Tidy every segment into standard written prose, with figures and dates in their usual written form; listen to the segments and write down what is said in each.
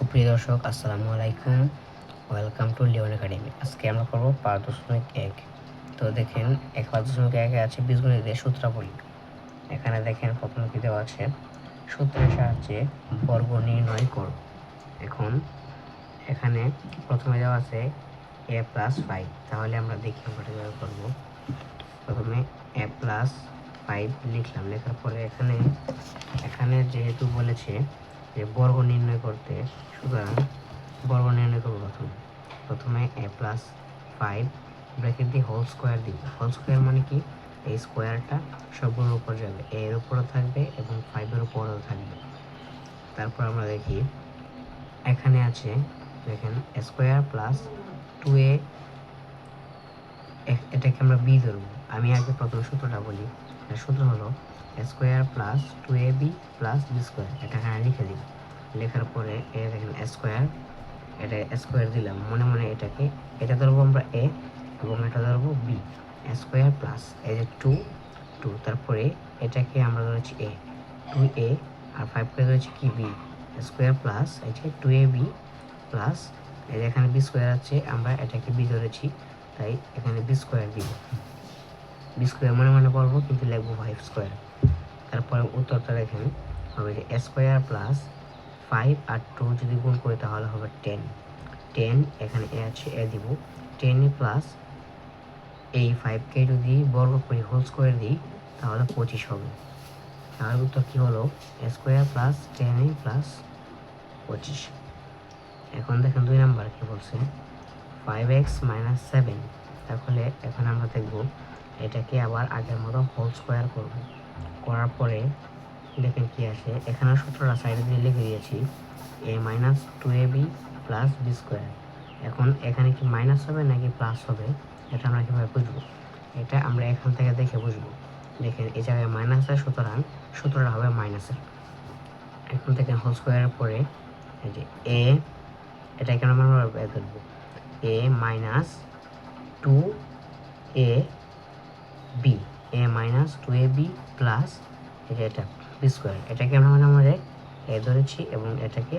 সুপ্রিয় দর্শক, আসসালামু আলাইকুম। Welcome to Leon academy. আজকে আমরা পড়ব 5.1। তো দেখেন 5.1 আছে বীজগণিতের সূত্রাবলী। এখানে দেখেন প্রথমে কি দেওয়া আছে, সূত্রের সাহায্যে বর্গ নির্ণয় করো। এখন এখানে প্রথমে দেওয়া আছে a+5। তাহলে আমরা দেখি আমরা কীভাবে করবো। প্রথমে a+5 লিখলাম, লেখার পরে এখানে যেহেতু বলেছে যে বর্গ নির্ণয় করতে, সুতরাং বর্গ নির্ণয় করবো। প্রথমে a+5 ব্র্যাকেট দিয়ে হোল স্কোয়ার দিব। হোল স্কোয়ার মানে কি, এই স্কোয়ারটা সবগুলোর উপর যাবে, এর উপরও থাকবে এবং 5-এর উপরও থাকবে। তারপর আমরা দেখি এখানে আছে, দেখেন স্কোয়ার প্লাস 2a, এটাকে আমরা বি ধরবো। আমি আগে প্রথম সূত্রটা বলি। সূত্র হলো square plus 2ab plus B square. এটা এখানে লিখে দিই। লেখার পরে দেখেন স্কোয়ার, এটা স্কোয়ার দিলাম, মনে মনে এটা ধরবো আমরা এ এবং এটা ধরবো বি। স্কোয়ার প্লাস এই যে 2, তারপরে এটাকে আমরা ধরেছি এ, 2a, আর 5কে ধরেছি কি বি। স্কোয়ার প্লাস এই যে 2ab প্লাস এই যে এখানে বি স্কোয়ার আছে, আমরা এটাকে বি ধরেছি, তাই এখানে বি স্কোয়ার দিব। বি স্কোয়ার মনে মনে পড়বো, কিন্তু লিখবো 5 স্কোয়ার। তারপরে উত্তরটা দেখেন হবে যে স্কোয়ার প্লাস 5 আর 2 যদি গুণ করি তাহলে হবে 10। এখানে এ আছে, এ দিব। 10 প্লাস এই 5কে যদি বর্গ করি, হোল স্কোয়ার দিই, তাহলে 25 হবে। তাহলে উত্তর কি হলো, স্কোয়ার প্লাস 10a প্লাস 25। এখন দেখেন 2 নাম্বার কি বলছে, 5x - 7। তাহলে এখন আমরা দেখব এটাকে আবার আগের মতো হোল স্কোয়ার করব। করার পরে দেখেন কি আসে, এখানে সূত্রটা সাইডে দিয়ে লিখে দিয়েছি, a - 2ab plus B square. এখন এখানে কি মাইনাস হবে নাকি প্লাস হবে, এটা আমরা কীভাবে বুঝবো? এটা আমরা এখান থেকে দেখে বুঝবো। দেখেন এই জায়গায় মাইনাস আছে, সুতরাং সূত্রটা হবে মাইনাসের। এখন থেকে হোল স্কোয়ারের পরে এই যে এ, এটাকে আমরা ধরবো a - 2ab, a - 2ab plus এটা বি স্কোয়ার। এটাকে আমরা আমাদের এ ধরেছি এবং এটাকে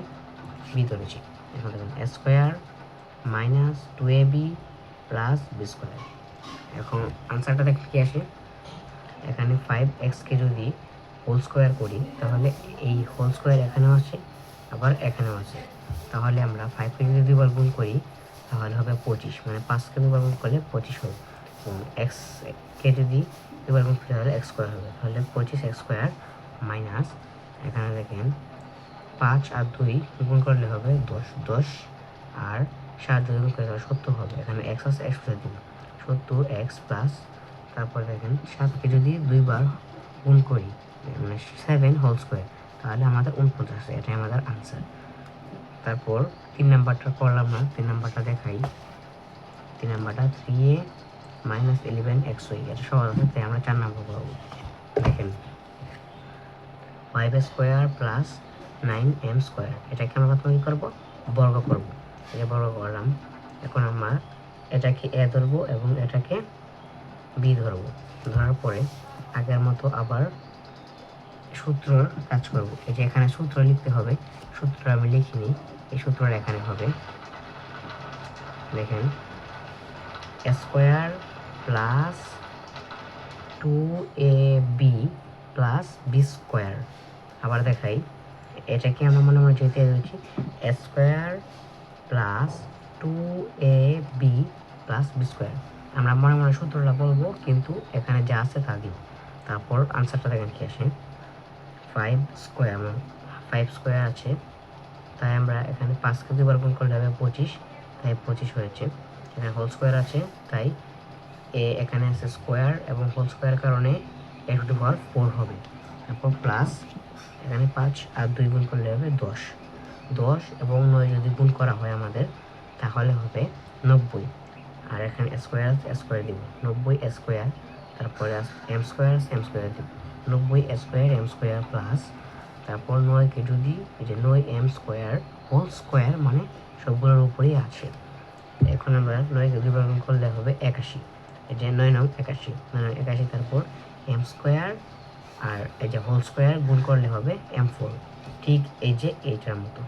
বি ধরেছি। এখন দেখুন square - 2ab plus B square. এখন আনসারটা দেখে কি আসে, এখানে 5xকে যদি হোল স্কোয়ার করি, তাহলে এই হোল স্কোয়ার এখানেও আছে, আবার এখানেও আছে। তাহলে আমরা 5কে যদি দুইবার গুণ করি তাহলে হবে 25, মানে 5কে দুইবার গুণ করলে 25 হবে। এবং এক্সকে যদি দুইবার গুণ করি তাহলে x স্কোয়ার হবে। তাহলে 25x স্কোয়ার মাইনাস, এখানে দেখেন 5 আর 2 গুণ করলে হবে 10, আর 7 যদি গুণ করলে 70 হবে। এখানে x আছে, x বসে দিব, 70x প্লাস, তারপর দেখেন 7কে যদি দুইবার গুণ করি, মানে 7 হোল স্কোয়ার, তাহলে আমাদের 49, এটাই আমাদের আনসার। তারপর 3 নাম্বারটা করলাম না, 3 নাম্বারটা দেখাই। 3 নাম্বারটা 3a - 11xy, এটা সহজ আছে, তাই আমরা 4 নাম্বার করবো। দেখেন 5 স্কোয়ার প্লাস 9m স্কোয়ার, এটাকে আমরা প্রথমে কী করবো, বর্গ করবো। এটা বর্গ করলাম। এখন আমরা এটাকে এ ধরবো এবং এটাকে বি ধরবো। ধরার পরে আগের মতো আবার সূত্রর কাজ করব। এই যে এখানে সূত্র লিখতে হবে, সূত্র আমি লিখিনি, এই সূত্রটা এখানে হবে। দেখেন square plus 2ab plus B square. আবার দেখাই, এটাকে আমরা মনে মনে যেতে দিচ্ছি, square plus 2ab plus B square. আমরা মনে মনে সূত্রটা বলবো, কিন্তু এখানে যা আছে তা দিব। তারপর আনসারটা দেখেন কি আসে, 5 স্কোয়ার আছে, তাই আমরা এখানে 5কে দুবার গুণ করলে হবে 25, তাই 25 হয়েছে। এখানে হোল স্কোয়ার আছে, তাই এখানে আছে স্কোয়ার এবং হোল স্কোয়ার কারণে x⁴ হবে। তারপর প্লাস এখানে 5 আর 2 গুণ করলে হবে 10 এবং 9 যদি গুণ করা হয় আমাদের, তাহলে হবে 90। আর এখানে স্কোয়ার দিব, 90 স্কোয়ার, তারপরে m স্কোয়ার দিব, 90 স্কোয়ার m স্কোয়ার প্লাস, তারপর 9কে যদি এই যে 9m স্কোয়ার হোল স্কোয়ার, মানে সবগুলোর উপরেই আছে। এখন আমরা 9কে দুইবার গুণ করলে হবে 81, এই যে 9 9 81, তারপর m স্কোয়ার আর এই যে হোল স্কোয়ার গুণ করলে হবে m4, ঠিক এই যে এইটার মতো।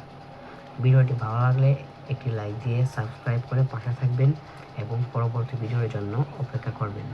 ভিডিওটি ভালো লাগলে একটি লাইক দিয়ে সাবস্ক্রাইব করে পাশে থাকবেন এবং পরবর্তী ভিডিওর জন্য অপেক্ষা করবেন।